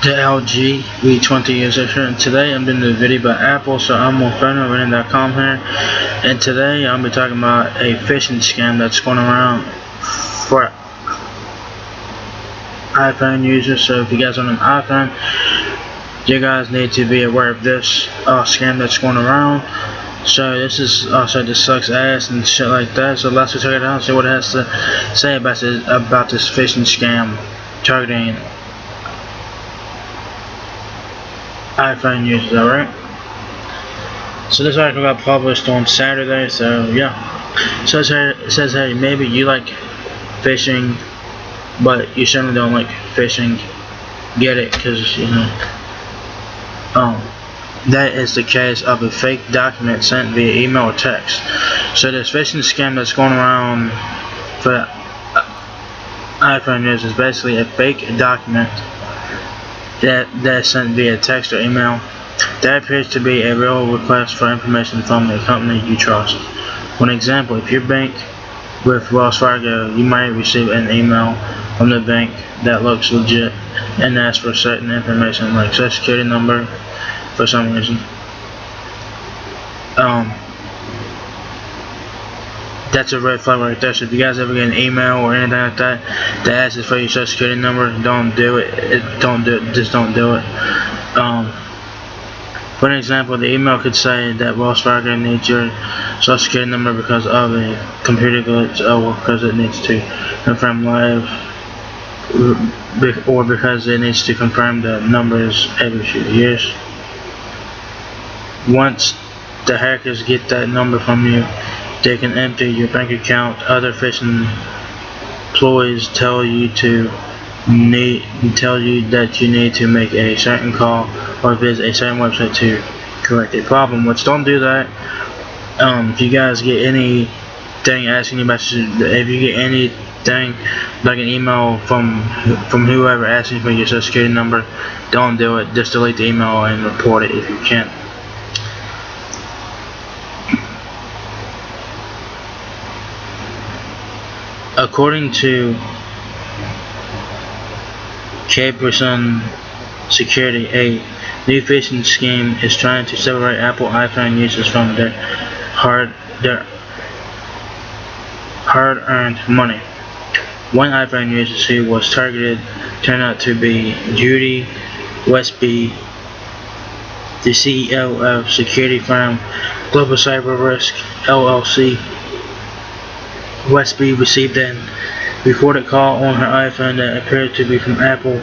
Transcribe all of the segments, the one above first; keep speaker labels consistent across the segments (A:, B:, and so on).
A: The LG V20 user here, and today I'm doing a video about Apple. So I'm on phonerevenue.com here, and today I'll be talking about a phishing scam that's going around for iPhone users. So if you guys own an iPhone, you guys need to be aware of this scam that's going around. So this is also just sucks ass and shit like that. So let's check it out and see what it has to say about this phishing scam targeting iPhone users. Alright, so this article got published on Saturday, so yeah. So it says hey, maybe you like phishing, but you certainly don't like phishing. Get it? Because you know that is the case of a fake document sent via email or text. So this phishing scam that's going around for iPhone users is basically a fake document that's sent via text or email that appears to be a real request for information from a company you trust. For example, if you bank with Wells Fargo, you might receive an email from the bank that looks legit and asks for certain information like social security number for some reason. That's a red flag right there. So if you guys ever get an email or anything like that that asks for your social security number, don't do it. Just don't do it. For example, the email could say that Wells Fargo needs your social security number because of a computer glitch, or because it needs to confirm live, or because it needs to confirm the numbers every few years. Once the hackers get that number from you, they can empty your bank account. Other phishing ploys tell you that you need to make a certain call or visit a certain website to correct a problem. Which don't do that. If you guys get anything asking you about, if you get anything like an email from whoever asking for your social security number, don't do it. Just delete the email and report it if you can. According to Caperson Security, a new phishing scheme is trying to separate Apple iPhone users from their hard-earned money. One iPhone user who was targeted turned out to be Judy Westby, the CEO of security firm Global Cyber Risk LLC. Westby received an recorded call on her iPhone that appeared to be from Apple.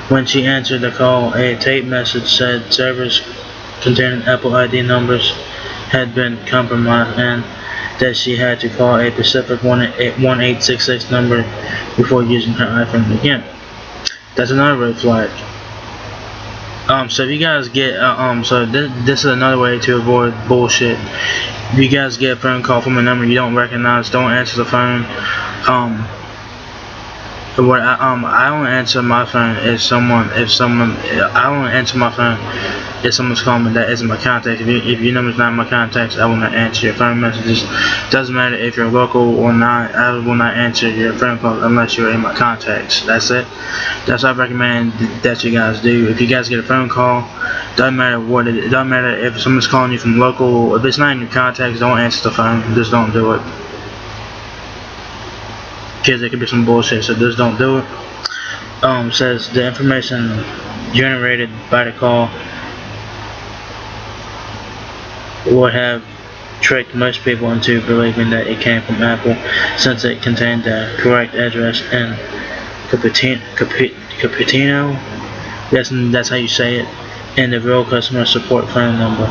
A: When she answered the call, a tape message said servers containing Apple ID numbers had been compromised and that she had to call a specific 1866 number before using her iPhone again. That's another red flag. So if you guys get so this is another way to avoid bullshit. If you guys get a phone call from a number you don't recognize, don't answer the phone. I only answer my phone if someone's calling me that isn't my contact. If your number's not in my contacts, I will not answer your phone messages. Doesn't matter if you're local or not, I will not answer your phone calls unless you're in my contacts. That's it. That's what I recommend that you guys do. If you guys get a phone call, doesn't matter what it doesn't matter if someone's calling you from local, if it's not in your contacts, don't answer the phone. Just don't do it. Because it could be some bullshit, so just don't do it. Says the information generated by the call would have tricked most people into believing that it came from Apple, since it contained the correct address in Cupertino. That's how you say it, and the real customer support phone number.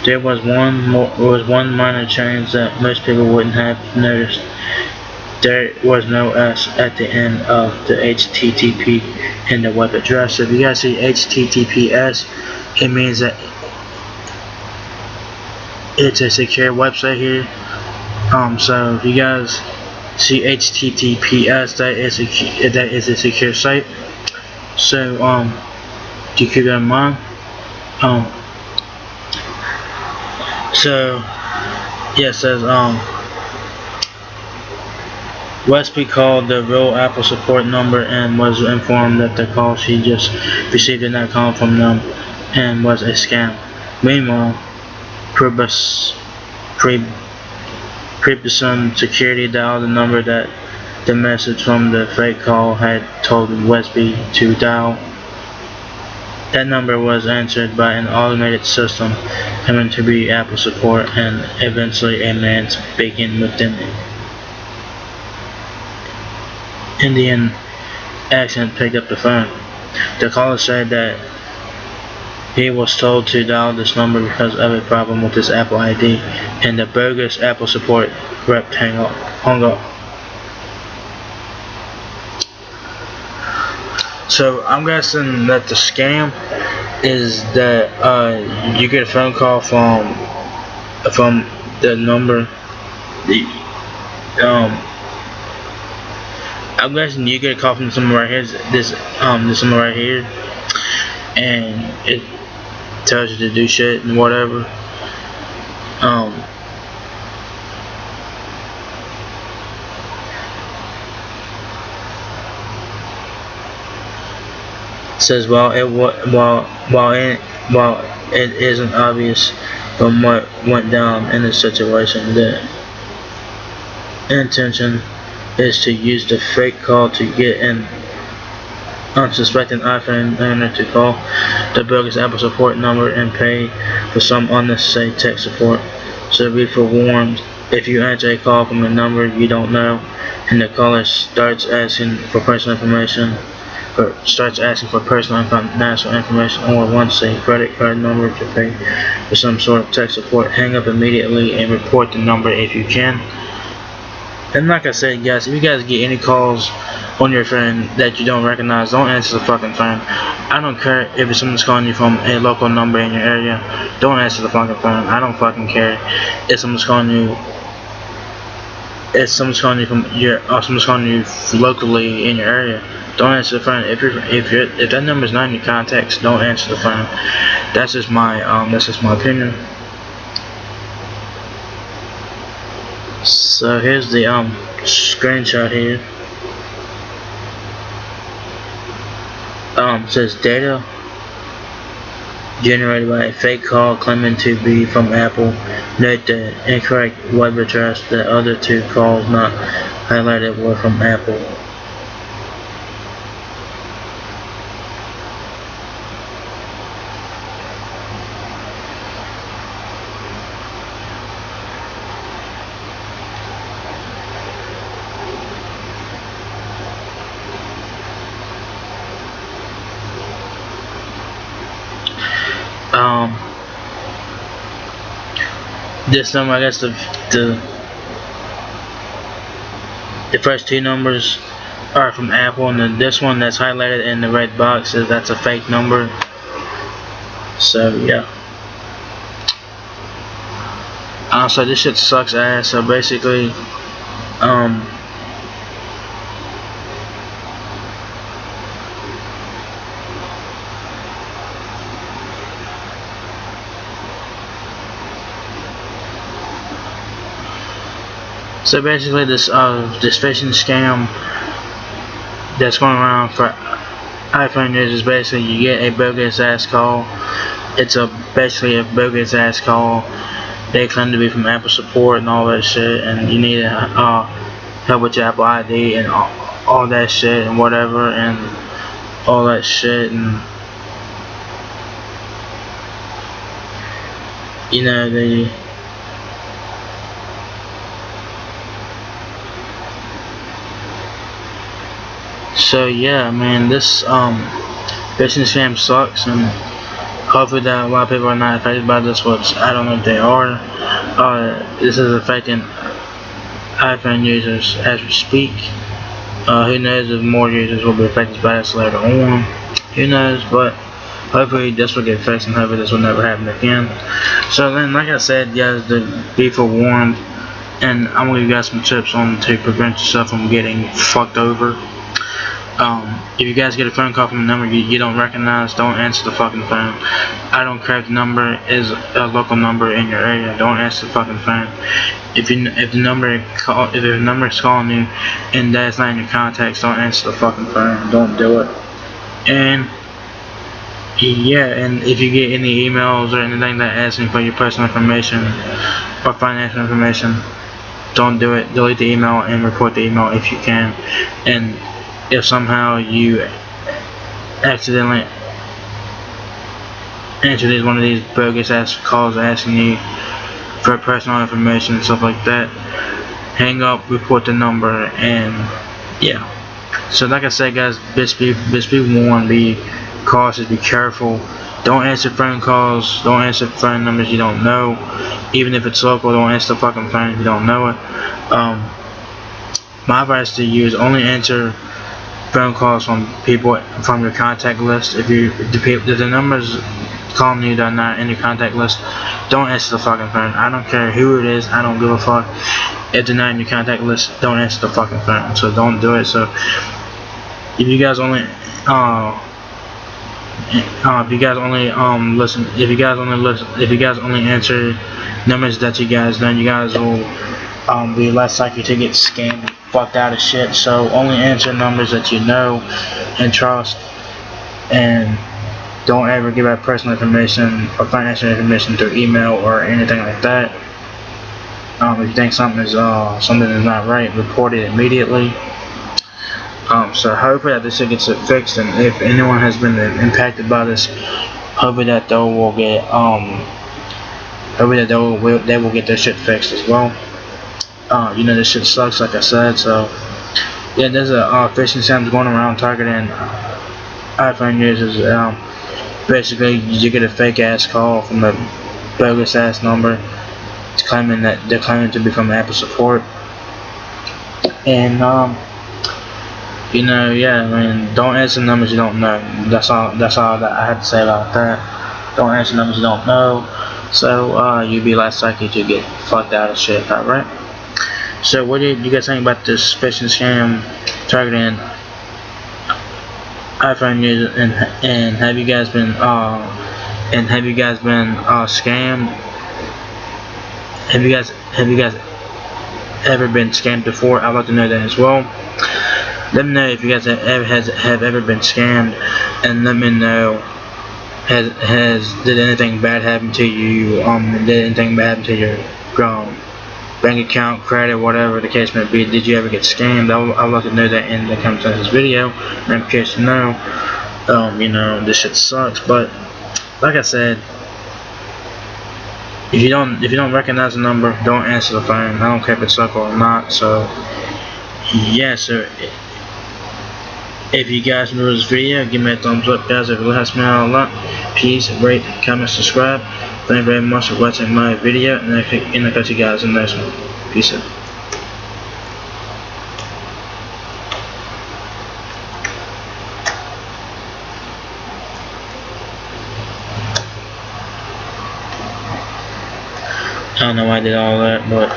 A: There was one minor change that most people wouldn't have noticed. There was no S at the end of the HTTP in the web address. So if you guys see HTTPS, it means that it's a secure website here. So if you guys see HTTPS, that is a secure site. So to keep that in mind. So yeah, it says Westby called the real Apple support number and was informed that the call she just received did not come from them and was a scam. Meanwhile, Prepison security dialed the number that the message from the fake call had told Westby to dial. That number was answered by an automated system claiming to be Apple support, and eventually a man speaking with an Indian accent picked up the phone. The caller said that he was told to dial this number because of a problem with his Apple ID, and the bogus Apple support rep hung up. So I'm guessing that the scam is that you get a phone call from the number. I'm guessing you get a call from someone right here. This someone right here, and it tells you to do shit and whatever. Says while it isn't obvious from what went down in this situation, the intention is to use the fake call to get an unsuspecting iPhone owner to call the bogus Apple support number and pay for some unnecessary tech support. So be forewarned, if you answer a call from a number you don't know and the caller starts asking for personal information or financial information or wants a credit card number to pay for some sort of tech support, hang up immediately and report the number if you can. And like I said, guys, if you guys get any calls on your phone that you don't recognize, don't answer the fucking phone. I don't care if someone's calling you from a local number in your area. Don't answer the fucking phone. I don't fucking care if someone's calling you. If someone's calling you locally in your area, don't answer the phone. If that number's not in your contacts, don't answer the phone. That's just my opinion. So here's the screenshot here. Says data generated by a fake call claiming to be from Apple. Note the incorrect web address. The other two calls not highlighted were from Apple. This number, I guess the first two numbers are from Apple, and then this one that's highlighted in the red box says that's a fake number. So yeah. So this shit sucks ass. So basically, this phishing scam that's going around for iPhone users, basically you get a bogus ass call. It's basically a bogus ass call. They claim to be from Apple support and all that shit, and you need help with your Apple ID and all that shit and whatever and all that shit, and you know so yeah, man, this phishing scam sucks, and hopefully that a lot of people are not affected by this, which I don't know if they are. This is affecting iPhone users as we speak. Who knows if more users will be affected by this later on. Who knows, but hopefully this will get fixed and hopefully this will never happen again. So then, like I said, guys, to be forewarned, and I'm going to give you guys some tips on to prevent yourself from getting fucked over. If you guys get a phone call from a number you don't recognize, don't answer the fucking phone. I don't care if the number is a local number in your area, don't answer the fucking phone. If the number is calling you and that's not in your contacts, don't answer the fucking phone. Don't do it. And yeah, and if you get any emails or anything that asking for your personal information or financial information, don't do it. Delete the email and report the email if you can. And if somehow you accidentally answer one of these bogus ass calls asking you for personal information and stuff like that, hang up, report the number, and yeah. So like I said, guys, best be warned, be cautious, be careful. Don't answer phone calls, don't answer phone numbers you don't know. Even if it's local, don't answer the fucking phone if you don't know it. My advice to you is only answer phone calls from people from your contact list. If the numbers calling you that are not in your contact list, don't answer the fucking phone. I don't care who it is, I don't give a fuck. If they're not in your contact list, don't answer the fucking phone. So don't do it. So if you guys only answer numbers that you guys know, you guys will be less likely to get scammed, fucked out of shit. So only answer numbers that you know and trust, and don't ever give out personal information or financial information through email or anything like that. If you think something is not right, report it immediately. So hopefully that this shit gets fixed, and if anyone has been impacted by this, hopefully that they will get they will get their shit fixed as well. You know, this shit sucks, like I said. So yeah, there's a phishing scam going around targeting iPhone users. Basically, you get a fake ass call from a bogus ass number. It's claiming that they're claiming to be from Apple support, and you know, yeah, I mean, don't answer numbers you don't know. That's all that I have to say about that. Don't answer numbers you don't know, so you'll be less likely to get fucked out of shit. Alright. So what do you guys think about this phishing scam targeting iPhone users, and have you guys been scammed? Have you guys ever been scammed before? I'd like to know that as well. Let me know if you guys have ever been scammed, and let me know did anything bad happen to you? Did anything bad happen to your bank account, credit, whatever the case may be? Did you ever get scammed? I'd like to know that in the comments of this video. And I'm curious to know. You know, this shit sucks, but like I said, if you don't recognize the number, don't answer the phone. I don't care if it's local or not. So yeah, so if you guys enjoyed this video, give me a thumbs up, guys. If it helps me out a lot, please rate, comment, subscribe. Thank you very much for watching my video, and I'll catch you guys in the next one. Peace out. I don't know why I did all that, but